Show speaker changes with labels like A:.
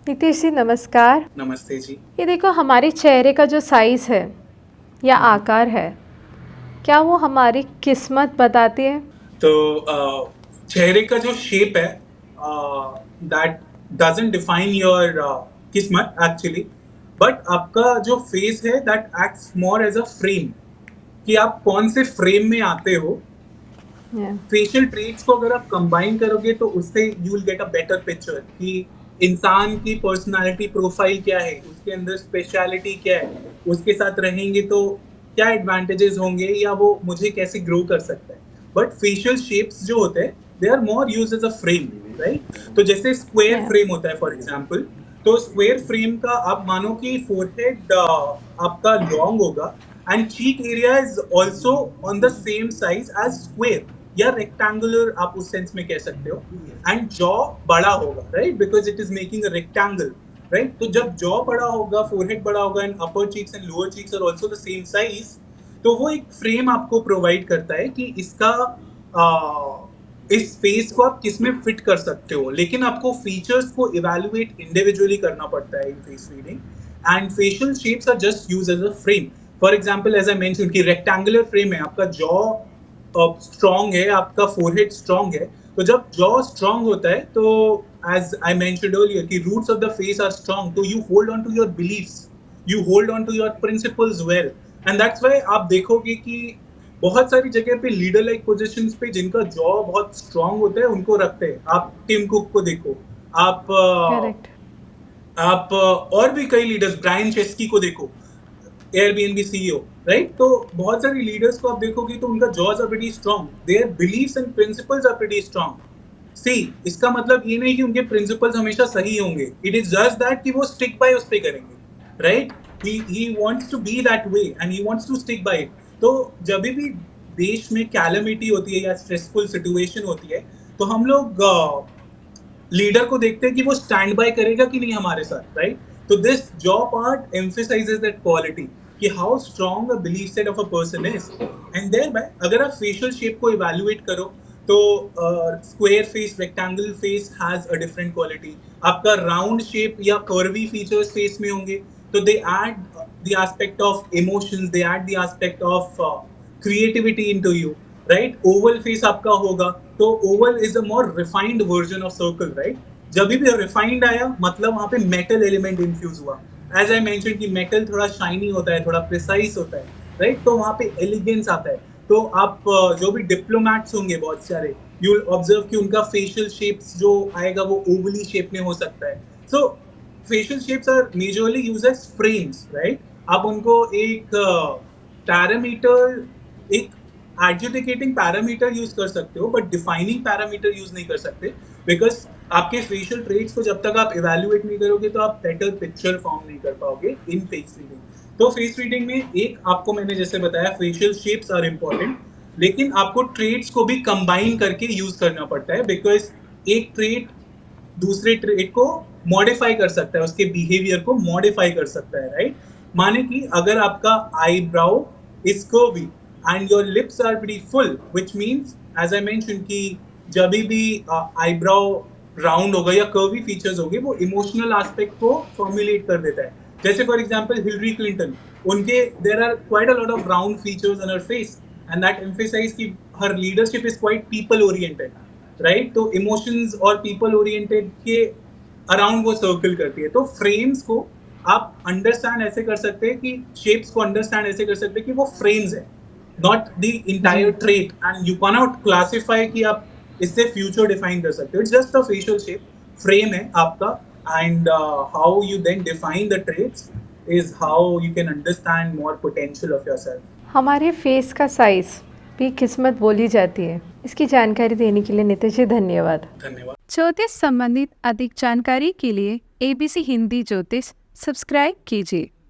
A: नितेश जी नमस्कार।
B: नमस्ते जी।
A: ये देखो हमारे चेहरे का जो साइज़ है या आकार है, क्या वो हमारी किस्मत बताती है?
B: तो चेहरे का जो शेप है दैट डजंट डिफाइन योर किस्मत एक्चुअली, बट आपका जो फेस है that acts more as a frame कि आप कौन से फ्रेम में आते हो।
A: या
B: फेशियल ट्रेट्स को अगर आप कंबाइन करोगे तो उससे you will get a better picture कि इंसान की पर्सनालिटी प्रोफाइल क्या है, उसके अंदर स्पेशलिटी क्या है, उसके साथ रहेंगे तो क्या एडवांटेजेस होंगे या वो मुझे कैसे ग्रो कर सकता है। बट फेशियल शेप्स जो होते हैं they are more use as a frame, right. तो जैसे स्क्वायर
A: या
B: फ्रेम होता है फॉर एग्जाम्पल, तो स्क्वायर फ्रेम का आप मानो कि फोरहेड आपका लॉन्ग होगा and cheek area is also on the same size as square या रेक्टेंगुलर, आप उस सेंस में कह सकते हो। एंड जॉ बड़ा होगा, right, because it is making a rectangle, right. तो जब जॉ बड़ा होगा, फोरहेड बड़ा होगा and upper cheeks and lower cheeks are also the same size, तो वो एक फ्रेम आपको प्रोवाइड करता है कि इसका इस फेस को आप किस में फिट कर सकते हो। लेकिन आपको फीचर्स को इवैल्यूएट इंडिविजुअली करना पड़ता है in face reading, and facial shapes are just use as a frame. For example as I mention कि रेक्टेंगुलर फ्रेम है, आपका जॉ स्ट्रांग है, आपका फोरहेड स्ट्रांग है। तो जब जॉ स्ट्रांग होता है तो एज आई मेंशन्ड अर्लियर कि roots of the face are strong, तो you hold on to your beliefs, you hold on to your principles well. And that's why आप देखोगे कि बहुत सारी जगह पे लीडर लाइक पोजीशंस पे जिनका जॉ बहुत स्ट्रांग होता है उनको रखते हैं। आप टिम कुक को देखो, आप
A: करेक्ट।
B: और भी कई लीडर्स, ब्रायन चेस्की को देखो, एयरबीएनबी सीईओ, राइट। तो बहुत सारे लीडर्स को आप देखोगे तो उनका jaws are pretty strong, their beliefs and principles are pretty strong. See, इसका मतलब ये नहीं कि उनके प्रिंसिपल्स हमेशा सही होंगे, इट इज जस्ट दैट कि वो स्टिक बाय उस पे करेंगे, right. He wants to be that way and he wants to stick by it. तो जब भी देश में कैलेमिटी होती है या स्ट्रेसफुल सिचुएशन होती है, तो हम लोग लीडर को देखते हैं कि वो स्टैंड बाय करेगा कि नहीं हमारे साथ, राइट। तो this job part emphasises that quality कि how strong a belief set of a person is. And there by अगर आप फेशियल शेप को इवैल्यूएट करो तो square face, rectangle face has a different quality. आपका राउंड शेप या curvy features face में होंगे तो they add the aspect of emotions, they add the aspect of creativity into you, right. Oval face आपका होगा तो Oval is a more refined version of circle, right. जब भी refined आया मतलब वहां पे मेटल एलिमेंट इंफ्यूज हुआ। एज आई मेंशन कि मेटल थोड़ा शाइनी होता है, थोड़ा प्रिसाइज होता है, राइट। तो वहां पे एलिगेंस आता है। तो आप जो भी डिप्लोमैट्स होंगे बहुत सारे, यू विल ऑब्जर्व कि उनका फेशियल शेप्स जो आएगा वो ओवली शेप में हो सकता है। So facial shapes are majorly use as frames, right. आप उनको एक पैरामीटर, एक एडजुडिकेटिंग पैरामीटर यूज कर सकते हो, बट डिफाइनिंग पैरामीटर यूज नहीं कर सकते, बिकॉज आपके फेशियल ट्रेट्स को जब तक आप इवैल्यूएट नहीं करोगे तो आप बेटर पिक्चर फॉर्म नहीं कर पाओगे इन फेस रीडिंग। तो फेस रीडिंग में एक आपको मैंने जैसे बताया फेशियल शेप्स आर इंपॉर्टेंट, लेकिन आपको ट्रेट्स को भी कंबाइन करके यूज करना पड़ता है, बिकॉज एक ट्रेट दूसरे ट्रेट को मॉडिफाई कर सकता है, उसके बिहेवियर को मॉडिफाई कर सकता है, राइट। माने कि अगर आपका eyebrow is curvy and your lips are pretty full, which means as I mention कि जब भी आईब्राउ राउंड होगा या कर्वी फीचर्स होंगे वो इमोशनल एस्पेक्ट को फॉर्मुलेट कर देता है। जैसे फॉर एग्जांपल हिलरी क्लिंटन, उनके there are quite a lot of round features in her face and that emphasise कि her leadership is quite people oriented, right. तो इमोशंस और पीपल ओरिएंटेड के अराउंड वो सर्कल करती है। तो फ्रेम्स को आप अंडरस्टैंड ऐसे कर सकते हैं कि शेप्स को अंडरस्टैंड ऐसे कर सकते हैं कि वो फ्रेम्स है, नॉट द
A: जी।
B: Entire trait, and you can not classify कि आप इससे फ्यूचर डिफाइन कर सकते हो। It's just a facial shape, frame है आपका। And how you then define the traits is how you can understand more potential of yourself.
A: हमारे face का साइज़ भी किस्मत बोली जाती है। इसकी जानकारी देने के लिए नितेश जी धन्यवाद।
B: धन्यवाद।
C: ज्योतिष संबंधित अधिक जानकारी के लिए ABC हिंदी ज्योतिष सब्सक्राइब कीजिए।